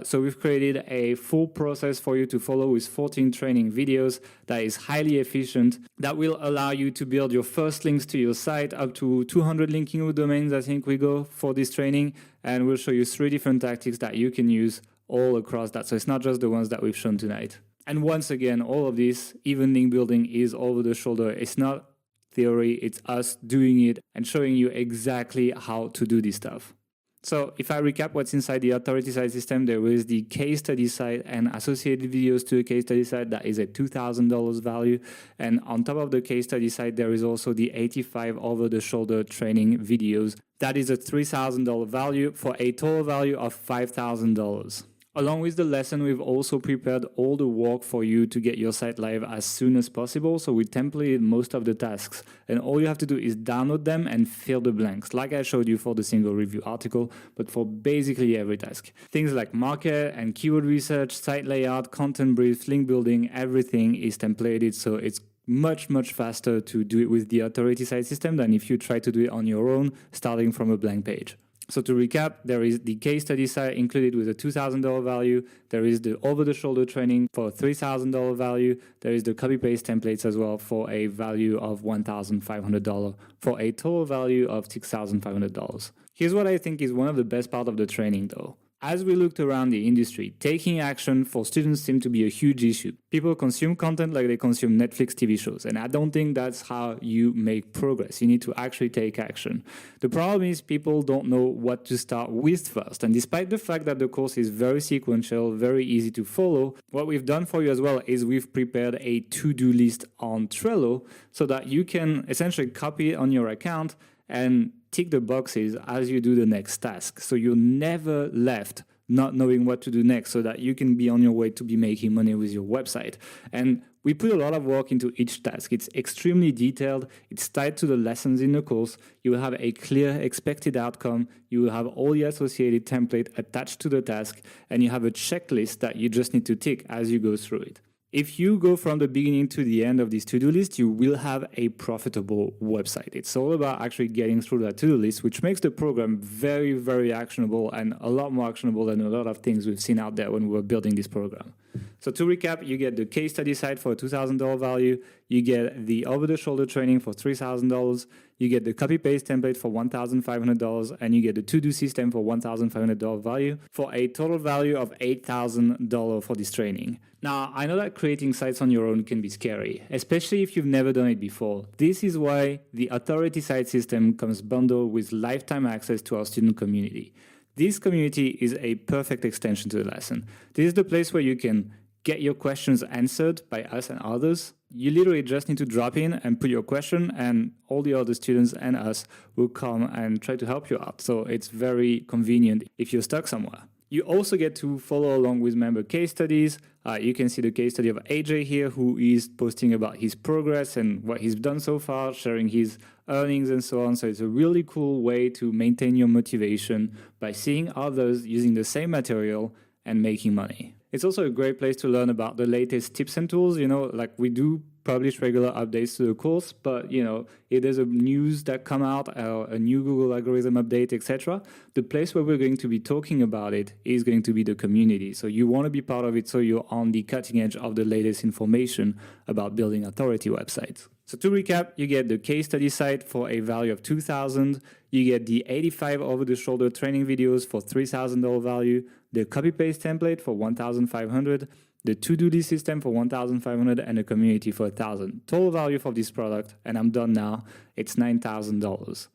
So we've created a full process for you to follow with 14 training videos that is highly efficient, that will allow you to build your first links to your site, up to 200 linking domains, I think we go for this training. And we'll show you 3 different tactics that you can use all across that. So it's not just the ones that we've shown tonight. And once again, all of this, even link building, is over the shoulder. It's not theory, it's us doing it and showing you exactly how to do this stuff. So if I recap what's inside the authority site system, there is the case study site and associated videos to a case study site that is a $2,000 value. And on top of the case study site, there is also the 85 over-the-shoulder training videos. That is a $3,000 value for a total value of $5,000. Along with the lesson, we've also prepared all the work for you to get your site live as soon as possible. So we templated most of the tasks, and all you have to do is download them and fill the blanks, like I showed you for the single review article, but for basically every task. Things like market and keyword research, site layout, content briefs, link building, everything is templated, so it's much faster to do it with the authority site system than if you try to do it on your own, starting from a blank page. So to recap, there is the case study site included with a $2,000 value. There is the over-the-shoulder training for a $3,000 value. There is the copy-paste templates as well for a value of $1,500 for a total value of $6,500. Here's what I think is one of the best part of the training though. As we looked around the industry, taking action for students seemed to be a huge issue. People consume content like they consume Netflix TV shows, and I don't think that's how you make progress. You need to actually take action. The problem is people don't know what to start with first, and despite the fact that the course is very sequential, very easy to follow, what we've done for you as well is we've prepared a to-do list on Trello so that you can essentially copy it on your account and tick the boxes as you do the next task. So you're never left not knowing what to do next, so that you can be on your way to be making money with your website. And we put a lot of work into each task. It's extremely detailed. It's tied to the lessons in the course. You will have a clear expected outcome. You will have all the associated template attached to the task, and you have a checklist that you just need to tick as you go through it. If you go from the beginning to the end of this to-do list, you will have a profitable website. It's all about actually getting through that to-do list, which makes the program very actionable, and a lot more actionable than a lot of things we've seen out there when we were building this program. So to recap, you get the case study site for a $2,000 value, you get the over-the-shoulder training for $3,000, you get the copy-paste template for $1,500, and you get the to-do system for $1,500 value, for a total value of $8,000 for this training. Now, I know that creating sites on your own can be scary, especially if you've never done it before. This is why the authority site system comes bundled with lifetime access to our student community. This community is a perfect extension to the lesson. This is the place where you can get your questions answered by us and others. You literally just need to drop in and put your question, and all the other students and us will come and try to help you out. So it's very convenient if you're stuck somewhere. You also get to follow along with member case studies. You can see the case study of AJ here, who is posting about his progress and what he's done so far, sharing his earnings and so on. So it's a really cool way to maintain your motivation by seeing others using the same material and making money. It's also a great place to learn about the latest tips and tools. Like we do publish regular updates to the course, but if there's a news that come out, a new Google algorithm update, etc., the place where we're going to be talking about it is going to be the community. So you want to be part of it, so you're on the cutting edge of the latest information about building authority websites. So to recap, you get the case study site for a value of $2,000, you get the 85 over-the-shoulder training videos for $3,000 value, the copy-paste template for $1,500, the to-do list system for 1,500, and a community for 1,000. Total value for this product, and I'm done now, it's $9,000.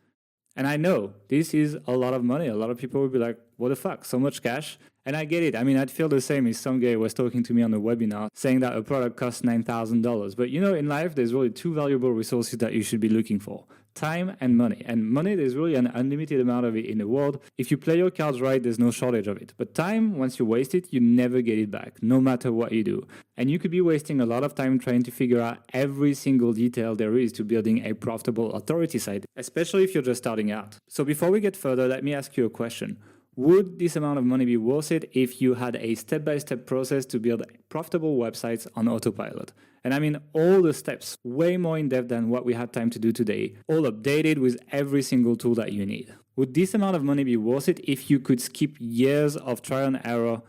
And I know this is a lot of money. A lot of people will be like, what the fuck, so much cash? And I get it. I mean, I'd feel the same if some guy was talking to me on a webinar saying that a product costs $9,000. But in life, there's really two valuable resources that you should be looking for: time and money. And money, there's really an unlimited amount of it in the world. If you play your cards right, there's no shortage of it. But time, once you waste it, you never get it back, no matter what you do. And you could be wasting a lot of time trying to figure out every single detail there is to building a profitable authority site, especially if you're just starting out. So before we get further, let me ask you a question. Would this amount of money be worth it if you had a step-by-step process to build profitable websites on autopilot? And I mean all the steps, way more in depth than what we had time to do today, all updated with every single tool that you need. Would this amount of money be worth it if you could skip years of trial and error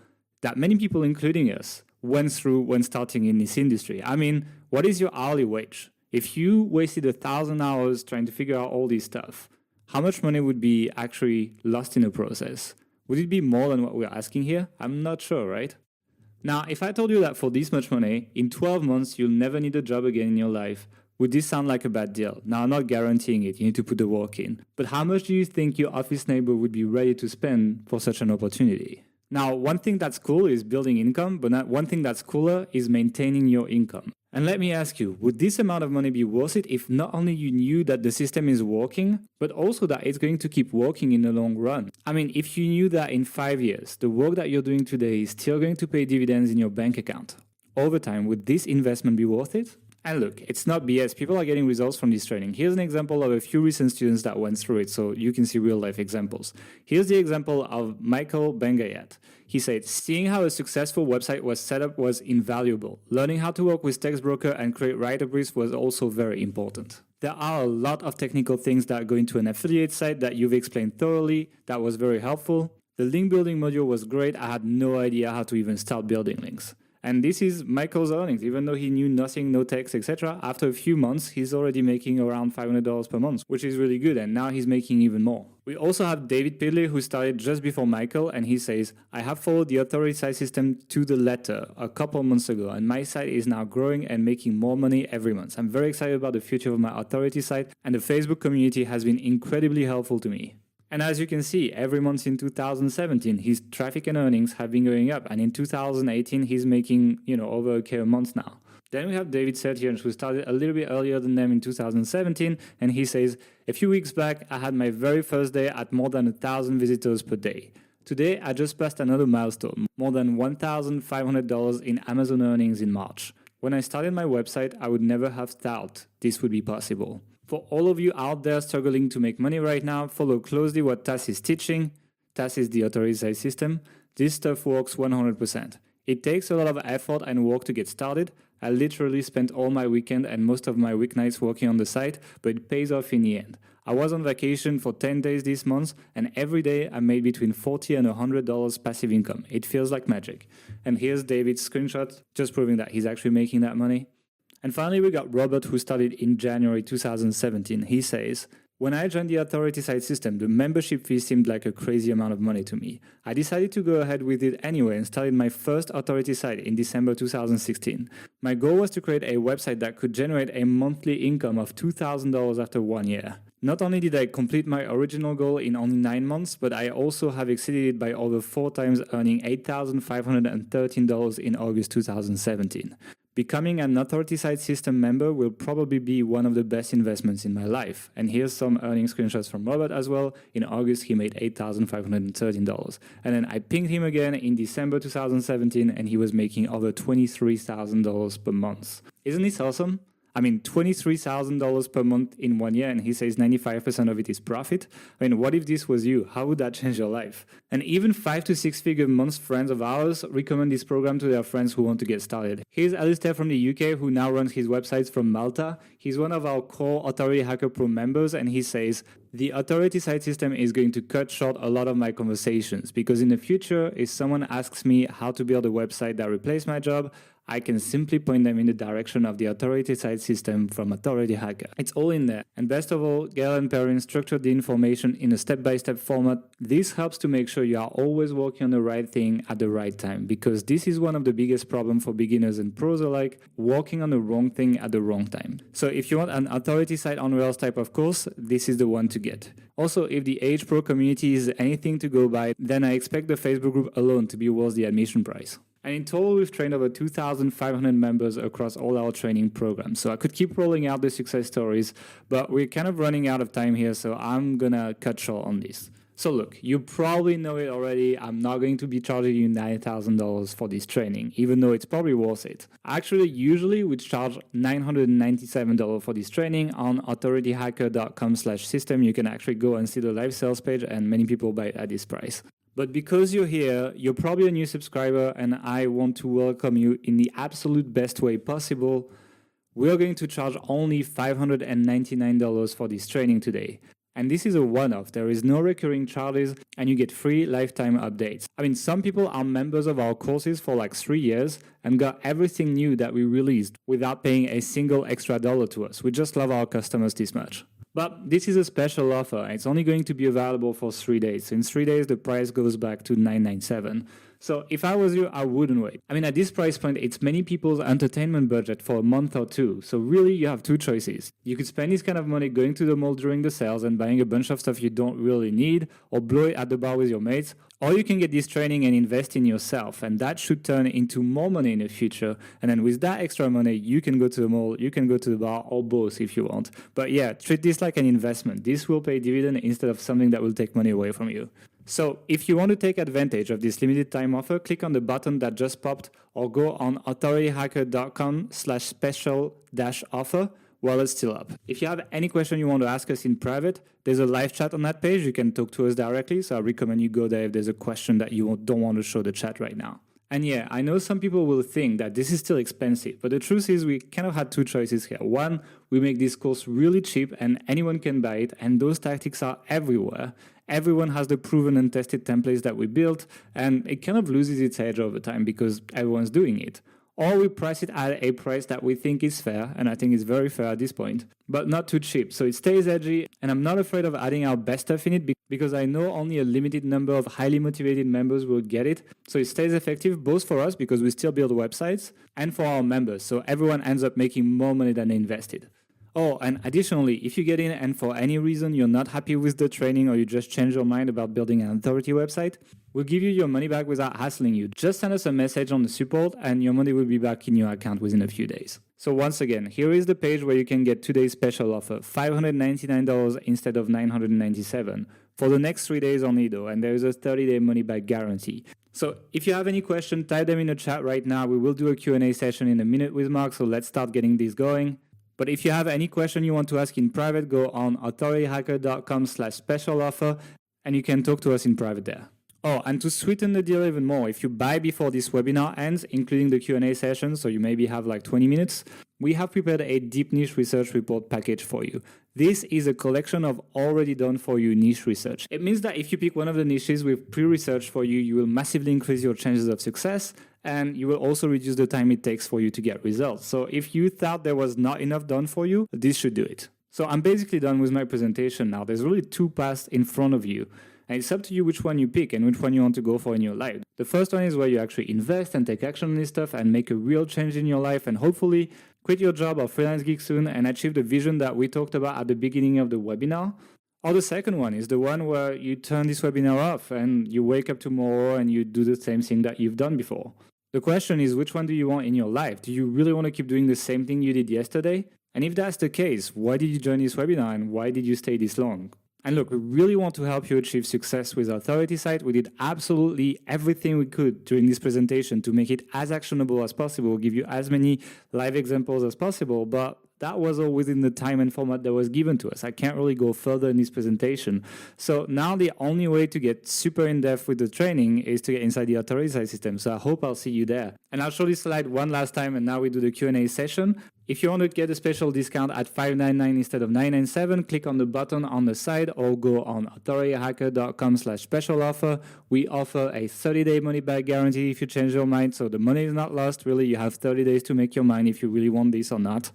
that many people, including us, went through when starting in this industry? I mean, what is your hourly wage? If you wasted 1,000 hours trying to figure out all this stuff, how much money would be actually lost in the process? Would it be more than what we're asking here? I'm not sure, right? Now, if I told you that for this much money, in 12 months, you'll never need a job again in your life, would this sound like a bad deal? Now, I'm not guaranteeing it. You need to put the work in. But how much do you think your office neighbor would be ready to spend for such an opportunity? Now, one thing that's cool is building income, but one thing that's cooler is maintaining your income. And let me ask you, would this amount of money be worth it if not only you knew that the system is working, but also that it's going to keep working in the long run? I mean, if you knew that in 5 years, the work that you're doing today is still going to pay dividends in your bank account, over time, would this investment be worth it? And look, it's not BS. People are getting results from this training. Here's an example of a few recent students that went through it, so you can see real-life examples. Here's the example of Michael Bengayat. He said, seeing how a successful website was set up was invaluable. Learning how to work with TextBroker and create writer briefs was also very important. There are a lot of technical things that go into an affiliate site that you've explained thoroughly. That was very helpful. The link building module was great. I had no idea how to even start building links. And this is Michael's earnings. Even though he knew nothing, no text, etc., after a few months, he's already making around $500 per month, which is really good, and now he's making even more. We also have David Pidley, who started just before Michael, and he says, I have followed the authority site system to the letter a couple months ago, and my site is now growing and making more money every month. I'm very excited about the future of my authority site, and the Facebook community has been incredibly helpful to me. And as you can see, every month in 2017, his traffic and earnings have been going up. And in 2018, he's making, over $1,000 a month now. Then we have David Sertian, who started a little bit earlier than them in 2017. And he says, a few weeks back, I had my very first day at more than 1,000 visitors per day. Today, I just passed another milestone, more than $1,500 in Amazon earnings in March. When I started my website, I would never have thought this would be possible. For all of you out there struggling to make money right now, follow closely what Tas is teaching. Tas is the authority site system. This stuff works 100%. It takes a lot of effort and work to get started. I literally spent all my weekend and most of my weeknights working on the site, but it pays off in the end. I was on vacation for 10 days this month, and every day I made between $40 and $100 passive income. It feels like magic. And here's David's screenshot, just proving that he's actually making that money. And finally, we got Robert, who started in January 2017. He says, when I joined the authority site system, the membership fee seemed like a crazy amount of money to me. I decided to go ahead with it anyway and started my first authority site in December 2016. My goal was to create a website that could generate a monthly income of $2,000 after 1 year. Not only did I complete my original goal in only 9 months, but I also have exceeded it by over 4 times, earning $8,513 in August 2017. Becoming an authority site system member will probably be one of the best investments in my life. And here's some earning screenshots from Robert as well. In August, he made $8,513. And then I pinged him again in December 2017, and he was making over $23,000 per month. Isn't this awesome? I mean, $23,000 per month in 1 year, and he says 95% of it is profit. I mean, what if this was you? How would that change your life? And even 5 to 6 figure month friends of ours recommend this program to their friends who want to get started. Here's Alistair from the UK, who now runs his websites from Malta. He's one of our core Authority Hacker Pro members, and he says, the authority site system is going to cut short a lot of my conversations, because in the future, if someone asks me how to build a website that replaces my job, I can simply point them in the direction of the authority site system from Authority Hacker. It's all in there. And best of all, Gael and Perrin structured the information in a step-by-step format This helps to make sure you are always working on the right thing at the right time, because this is one of the biggest problems for beginners and pros alike, working on the wrong thing at the wrong time. So if you want an authority site on Rails type of course, this is the one to get. Also, if the Age Pro community is anything to go by, then I expect the Facebook group alone to be worth the admission price. And in total, we've trained over 2,500 members across all our training programs. So I could keep rolling out the success stories, but we're kind of running out of time here, so I'm gonna cut short on this. So look, you probably know it already. I'm not going to be charging you $9,000 for this training, even though it's probably worth it. Actually, usually we charge $997 for this training. On authorityhacker.com/system, you can actually go and see the live sales page, and many people buy it at this price. But because you're here, you're probably a new subscriber, and I want to welcome you in the absolute best way possible. We're going to charge only $599 for this training today. And this is a one-off. There is no recurring charges, and you get free lifetime updates. I mean, some people are members of our courses for like 3 years and got everything new that we released without paying a single extra dollar to us. We just love our customers this much. But this is a special offer. It's only going to be available for 3 days. So in 3 days, the price goes back to $997. So if I was you, I wouldn't wait. I mean, at this price point, it's many people's entertainment budget for a month or two. So really, you have two choices. You could spend this kind of money going to the mall during the sales and buying a bunch of stuff you don't really need, or blow it at the bar with your mates. Or you can get this training and invest in yourself, and that should turn into more money in the future. And then with that extra money, you can go to the mall, you can go to the bar, or both if you want. But yeah, treat this like an investment. This will pay dividend instead of something that will take money away from you. So if you want to take advantage of this limited time offer, click on the button that just popped, or go on authorityhacker.com/special-offer while it's still up. If you have any question you want to ask us in private, there's a live chat on that page. You can talk to us directly, so I recommend you go there if there's a question that you don't want to show the chat right now. And yeah, I know some people will think that this is still expensive, but the truth is we kind of had two choices here. One, we make this course really cheap and anyone can buy it, and those tactics are everywhere. Everyone has the proven and tested templates that we built, and it kind of loses its edge over time because everyone's doing it. Or we price it at a price that we think is fair, and I think it's very fair at this point, but not too cheap. So it stays edgy, and I'm not afraid of adding our best stuff in it because I know only a limited number of highly motivated members will get it. So it stays effective both for us because we still build websites, and for our members, so everyone ends up making more money than they invested. Oh, and additionally, if you get in and for any reason you're not happy with the training or you just change your mind about building an authority website, we'll give you your money back without hassling you. Just send us a message on the support and your money will be back in your account within a few days. So once again, here is the page where you can get today's special offer, $599 instead of $997 for the next 3 days only though, and there is a 30-day money back guarantee. So if you have any questions, type them in the chat right now. We will do a Q&A session in a minute with Mark, so let's start getting this going. But if you have any question you want to ask in private, go on authorityhacker.com/special offer and you can talk to us in private there. Oh, and to sweeten the deal even more, if you buy before this webinar ends, including the Q&A session, so you maybe have like 20 minutes, we have prepared a deep niche research report package for you. This is a collection of already done for you niche research. It means that if you pick one of the niches we've pre-researched for you, you will massively increase your chances of success, and you will also reduce the time it takes for you to get results. So if you thought there was not enough done for you, this should do it. So I'm basically done with my presentation now. There's really two paths in front of you. And it's up to you which one you pick and which one you want to go for in your life. The first one is where you actually invest and take action on this stuff and make a real change in your life and hopefully quit your job or freelance gig soon and achieve the vision that we talked about at the beginning of the webinar. Or the second one is the one where you turn this webinar off and you wake up tomorrow and you do the same thing that you've done before. The question is, which one do you want in your life? Do you really want to keep doing the same thing you did yesterday? And if that's the case, why did you join this webinar and why did you stay this long? And look, we really want to help you achieve success with Authority Site. We did absolutely everything we could during this presentation to make it as actionable as possible, give you as many live examples as possible, but that was all within the time and format that was given to us. I can't really go further in this presentation. So now the only way to get super in-depth with the training is to get inside the Authority Site system. So I hope I'll see you there. And I'll show this slide one last time, and now we do the Q&A session. If you want to get a special discount at $599 instead of $997, click on the button on the side or go on authorityhacker.com/special offer. We offer a 30-day money-back guarantee if you change your mind, so the money is not lost. Really, you have 30 days to make your mind if you really want this or not.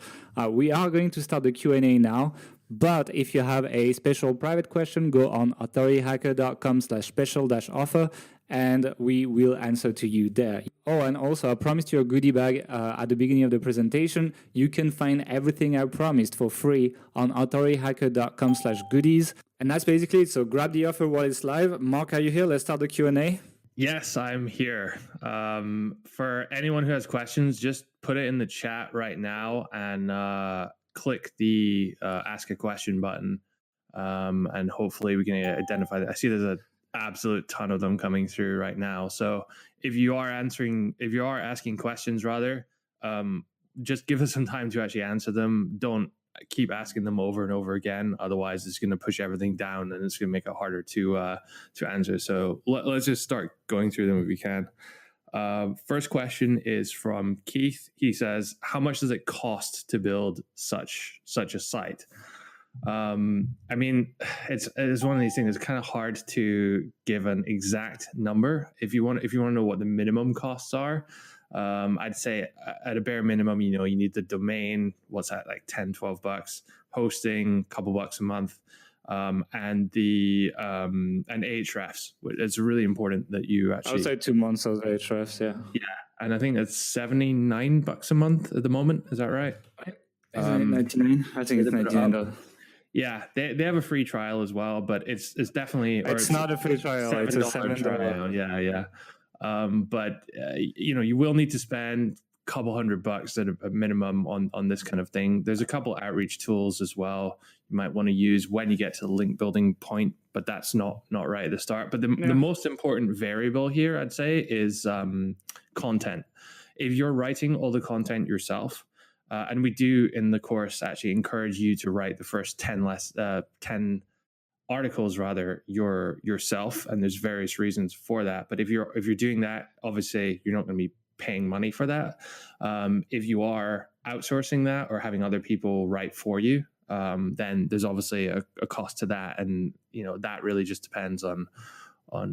We are going to start the Q&A now, But if you have a special private question, go on authorityhacker.com/special-offer and we will answer to you there. Oh, and also I promised you a goodie bag at the beginning of the presentation. You can find everything I promised for free on authorityhacker.com/goodies. And that's basically it. So grab the offer while it's live. Mark, are you here? Let's start the Q&A. Yes, I'm here. For anyone who has questions, just put it in the chat right now and click the ask a question button. And hopefully we can identify that. I see there's an absolute ton of them coming through right now. So if you are asking questions rather, just give us some time to actually answer them. Don't keep asking them over and over again. Otherwise, it's going to push everything down and it's going to make it harder to answer. So let's just start going through them if we can. First question is from Keith. He says, "How much does it cost to build such a site?" I mean, it's one of these things. It's kind of hard to give an exact number. If you want to know what the minimum costs are, I'd say at a bare minimum, you need the domain. What's that, like $10-12? Hosting, a couple bucks a month, and the and Ahrefs. It's really important that you actually. I would say 2 months of Ahrefs, yeah. Yeah, and I think that's $79 a month at the moment. Is that right? Is it 99? I think it's $99. Yeah, they have a free trial as well, but it's definitely. It's not a free trial. It's a $7 trial. Yeah. But you will need to spend a couple $100 at a minimum on this kind of thing. There's a couple outreach tools as well you might want to use when you get to the link building point, but that's not right at the start. But the most important variable here, I'd say, is content. If you're writing all the content yourself, and we do in the course actually encourage you to write the first 10 articles rather yourself, and there's various reasons for that. But if you're doing that, obviously you're not going to be paying money for that. If you are outsourcing that or having other people write for you, then there's obviously a cost to that, and that really just depends on how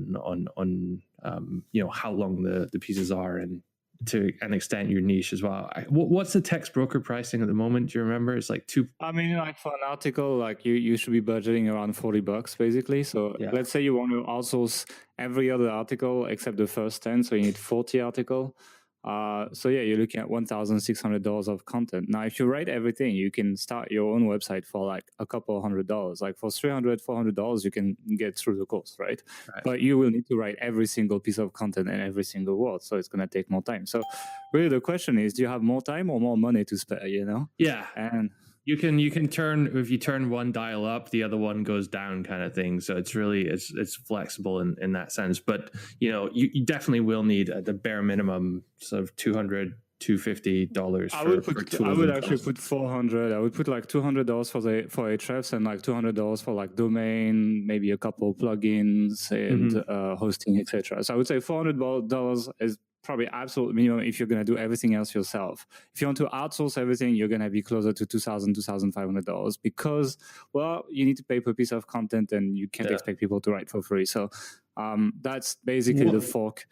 long the pieces are, and to an extent your niche as well. What's the text broker pricing at the moment? Do you remember? It's like I mean, like for an article, like you should be budgeting around $40 basically. So let's say you want to outsource every other article except the first 10, so you need 40 article. So yeah, you're looking at $1,600 of content. Now, if you write everything, you can start your own website for like a couple $100. Like for $300-400, you can get through the course, right? But you will need to write every single piece of content and every single word, so it's going to take more time. So really, the question is, do you have more time or more money to spare? Yeah, and you can turn, if you turn one dial up, the other one goes down, kind of thing. So it's really it's flexible in that sense. But you definitely will need at the bare minimum sort of $200-250 I would actually put 400. I would put like $200 for Ahrefs and like $200 for like domain, maybe a couple plugins and hosting, etc. So I would say $400 is probably absolute minimum if you're going to do everything else yourself. If you want to outsource everything, you're going to be closer to $2,000-2,500 because, well, you need to pay per piece of content and you can't expect people to write for free. So that's basically the fork,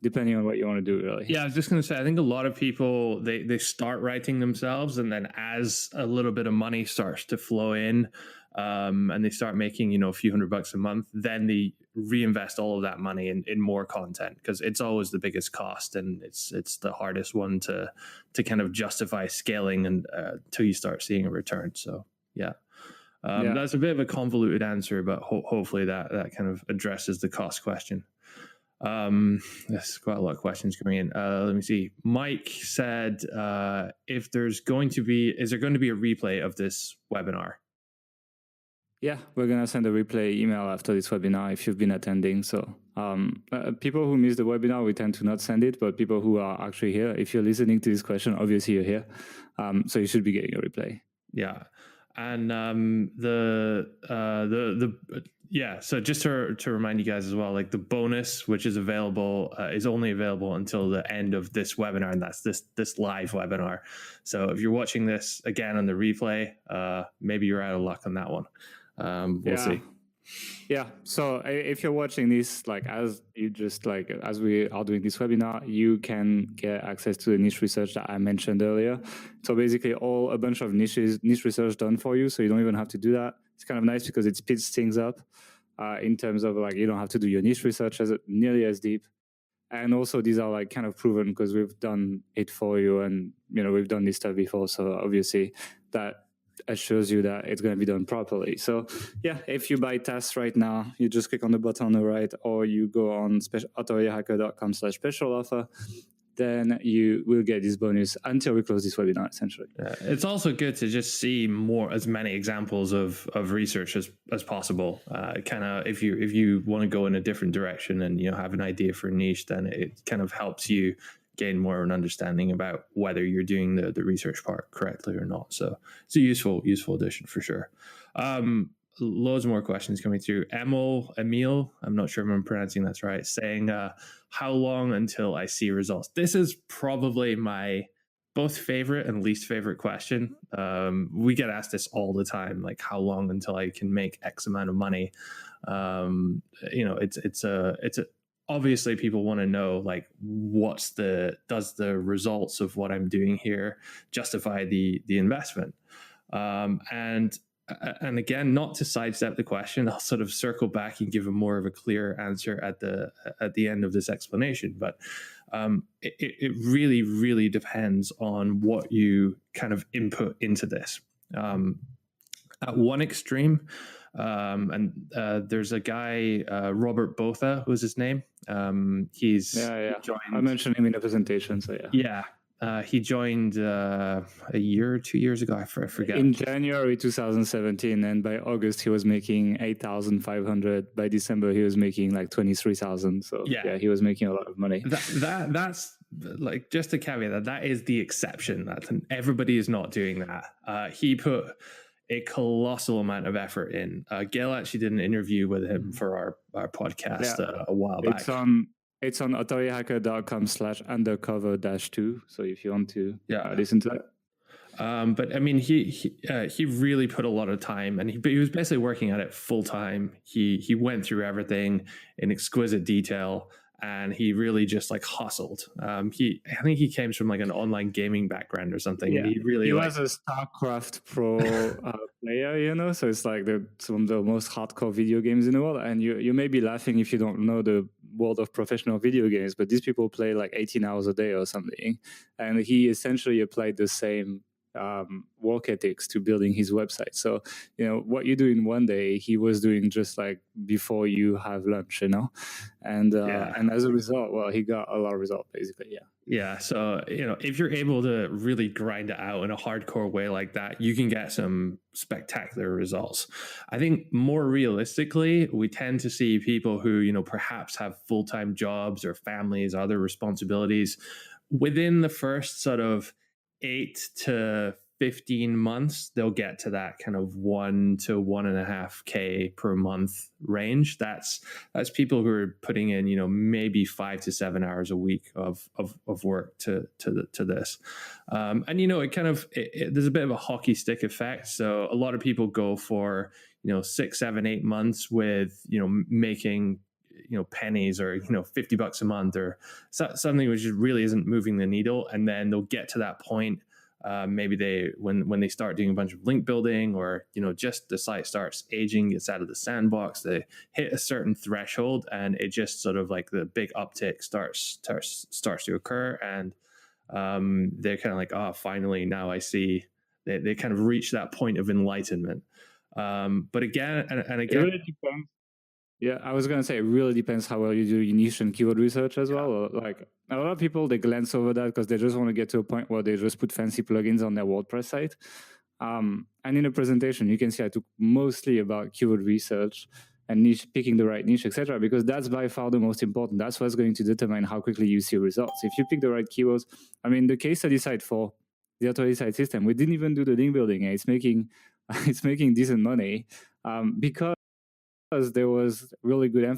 depending on what you want to do, really. Yeah, I was just going to say, I think a lot of people, they start writing themselves, and then as a little bit of money starts to flow in, and they start making, a few $100 a month, then they reinvest all of that money in more content, because it's always the biggest cost, and it's the hardest one to kind of justify scaling and till you start seeing a return. So that's a bit of a convoluted answer, but hopefully that kind of addresses the cost question. There's quite a lot of questions coming in. Let me see. Mike said, is there going to be a replay of this webinar? Yeah, we're going to send a replay email after this webinar if you've been attending. So people who miss the webinar, we tend to not send it, but people who are actually here, if you're listening to this question, obviously you're here. So you should be getting a replay. Yeah. And so just to remind you guys as well, like the bonus, which is available, is only available until the end of this webinar, and that's this live webinar. So if you're watching this again on the replay, maybe you're out of luck on that one. We'll see. Yeah. So if you're watching this, like as we are doing this webinar, you can get access to the niche research that I mentioned earlier. So basically, a bunch of niche research done for you, so you don't even have to do that. It's kind of nice because it speeds things up in terms of like you don't have to do your niche research as nearly as deep. And also these are like kind of proven because we've done it for you, and we've done this stuff before. So obviously that assures you that it's going to be done properly. So yeah, if you buy TAS right now, you just click on the button on the right, or you go on authorityhacker.com/special offer, then you will get this bonus until we close this webinar, essentially. It's also good to just see as many examples of research as possible. Kind of if you want to go in a different direction and have an idea for a niche, then it kind of helps you gain more of an understanding about whether you're doing the research part correctly or not. So it's a useful addition for sure. Loads more questions coming through. Emil, I'm not sure if I'm pronouncing that right, saying, how long until I see results? This is probably my both favorite and least favorite question. We get asked this all the time, like how long until I can make X amount of money? It's obviously people want to know like does the results of what I'm doing here justify the investment? And again, not to sidestep the question, I'll sort of circle back and give a more of a clear answer at the end of this explanation. But it really, really depends on what you kind of input into this. At one extreme, there's a guy, Robert Botha was his name. He's joined, I mentioned him in the presentation. So yeah. He joined a year or 2 years ago. I forget. In January 2017, and by August he was making 8,500. By December he was making like 23,000. So yeah, he was making a lot of money. That's like just a caveat that is the exception. That everybody is not doing that. He put a colossal amount of effort in. Gail actually did an interview with him for our podcast a while back. It's on authorityhacker.com/undercover-2. So if you want to listen to that. But I mean, he really put a lot of time, and he was basically working at it full time. He went through everything in exquisite detail, and he really just like hustled. I think he came from like an online gaming background or something. Yeah, and he was a StarCraft pro player, so it's like some of the most hardcore video games in the world. And you may be laughing if you don't know the world of professional video games, but these people play like 18 hours a day or something. And he essentially applied the same work ethics to building his website. So what you do in one day, he was doing just like before you have lunch, and as a result, well, he got a lot of result basically. Yeah. So, if you're able to really grind it out in a hardcore way like that, you can get some spectacular results. I think more realistically, we tend to see people who, perhaps have full-time jobs or families, other responsibilities within the first sort of 8 to 15 months, they'll get to that kind of 1 to 1.5K per month range. That's people who are putting in, maybe 5 to 7 hours a week of work to this. And it kind of there's a bit of a hockey stick effect. So a lot of people go for 6, 7, 8 months with making pennies or $50 a month or something which really isn't moving the needle, and then they'll get to that point. Maybe when they start doing a bunch of link building, or just the site starts aging, gets out of the sandbox, they hit a certain threshold, and it just sort of like the big uptick starts to occur, and they're kind of like, oh, finally now I see. They kind of reach that point of enlightenment. But again, and again, it really depends. Yeah, I was going to say, it really depends how well you do your niche and keyword research as well. Like a lot of people, they glance over that because they just want to get to a point where they just put fancy plugins on their WordPress site. And in the presentation, you can see I talk mostly about keyword research and niche, picking the right niche, etc., because that's by far the most important. That's what's going to determine how quickly you see results. If you pick the right keywords, I mean, the case study site for the authority site system, we didn't even do the link building, and it's making decent money because there was really good emphasis